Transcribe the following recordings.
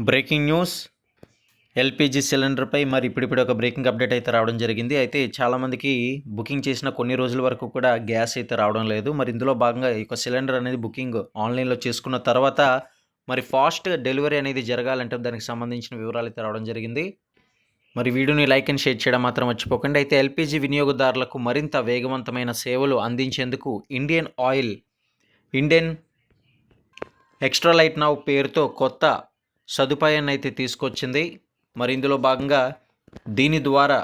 Breaking news LPG సిలిండర్పై మరి ఇప్పుడు ఒక బ్రేకింగ్ అప్డేట్ అయితే రావడం జరిగింది. అయితే చాలామందికి బుకింగ్ చేసిన కొన్ని రోజుల వరకు కూడా గ్యాస్ అయితే రావడం లేదు. మరి ఇందులో భాగంగా ఈ యొక్క సిలిండర్ అనేది బుకింగ్ ఆన్లైన్లో చేసుకున్న తర్వాత మరి ఫాస్ట్ డెలివరీ అనేది జరగాలంటే దానికి సంబంధించిన వివరాలు అయితే రావడం జరిగింది. మరి వీడియోని లైక్ అండ్ షేర్ చేయడం మాత్రం మర్చిపోకండి. అయితే ఎల్పిజి వినియోగదారులకు మరింత వేగవంతమైన సేవలు అందించేందుకు ఇండియన్ ఎక్స్ట్రా లైట్ నౌ పేరుతో కొత్త సదుపాయాన్ని అయితే తీసుకొచ్చింది. మరి ఇందులో భాగంగా దీని ద్వారా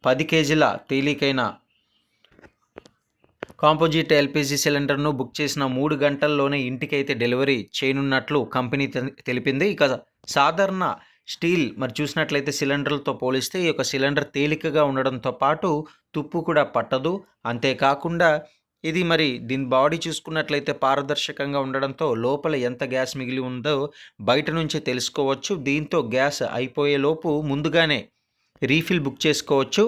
10 కేజీల తేలికైన కాంపోజిట్ ఎల్పిజి సిలిండర్ను బుక్ చేసిన 3 గంటల్లోనే ఇంటికైతే డెలివరీ చేయనున్నట్లు కంపెనీ తెలిపింది. ఇక సాధారణ స్టీల్ మరి చూసినట్లయితే సిలిండర్లతో పోలిస్తే ఈ యొక్క సిలిండర్ తేలికగా ఉండడంతో పాటు తుప్పు కూడా పట్టదు. అంతేకాకుండా ఇది మరి దీని బాడీ చూసుకున్నట్లయితే పారదర్శకంగా ఉండడంతో లోపల ఎంత గ్యాస్ మిగిలి ఉందో బయట నుంచే తెలుసుకోవచ్చు. దీంతో గ్యాస్ అయిపోయేలోపు ముందుగానే రీఫిల్ బుక్ చేసుకోవచ్చు.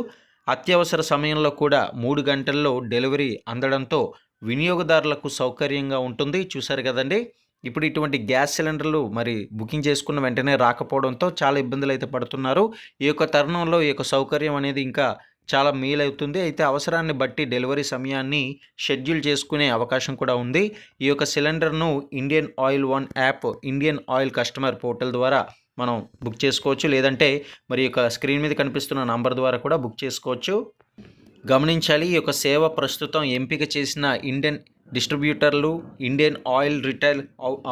అత్యవసర సమయంలో కూడా 3 గంటల్లో డెలివరీ అందడంతో వినియోగదారులకు సౌకర్యంగా ఉంటుంది. చూశారు కదండి, ఇప్పుడు ఇటువంటి గ్యాస్ సిలిండర్లు మరి బుకింగ్ చేసుకున్న వెంటనే రాకపోవడంతో చాలా ఇబ్బందులు అయితే పడుతున్నారు. ఈ యొక్క తరుణంలో ఈ యొక్క సౌకర్యం అనేది ఇంకా చాలా మేలవుతుంది. అయితే అవసరాన్ని బట్టి డెలివరీ సమయాన్ని షెడ్యూల్ చేసుకునే అవకాశం కూడా ఉంది. ఈ యొక్క సిలిండర్ను Indian oil one app, Indian oil customer portal ద్వారా మనం బుక్ చేసుకోవచ్చు. లేదంటే మరి యొక్క స్క్రీన్ మీద కనిపిస్తున్న నంబర్ ద్వారా కూడా బుక్ చేసుకోవచ్చు. గమనించాలి, ఈ యొక్క సేవ ప్రస్తుతం ఎంపిక చేసిన ఇండియన్ డిస్ట్రిబ్యూటర్లు, ఇండియన్ ఆయిల్ రిటైల్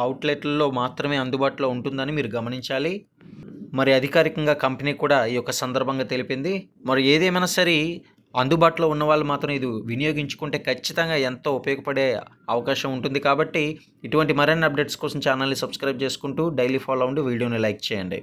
అవుట్లెట్లలో మాత్రమే అందుబాటులో ఉంటుందని మీరు గమనించాలి. మరి అధికారికంగా కంపెనీ కూడా ఈ యొక్క సందర్భంగా తెలిపింది. మరి ఏదేమైనా సరే అందుబాటులో ఉన్న వాళ్ళు మాత్రం ఇది వినియోగించుకుంటే ఖచ్చితంగా ఎంతో ఉపయోగపడే అవకాశం ఉంటుంది. కాబట్టి ఇటువంటి మరిన్ని అప్డేట్స్ కోసం ఛానల్ని సబ్స్క్రైబ్ చేసుకుంటూ డైలీ ఫాలో అవ్వండి. వీడియోని లైక్ చేయండి.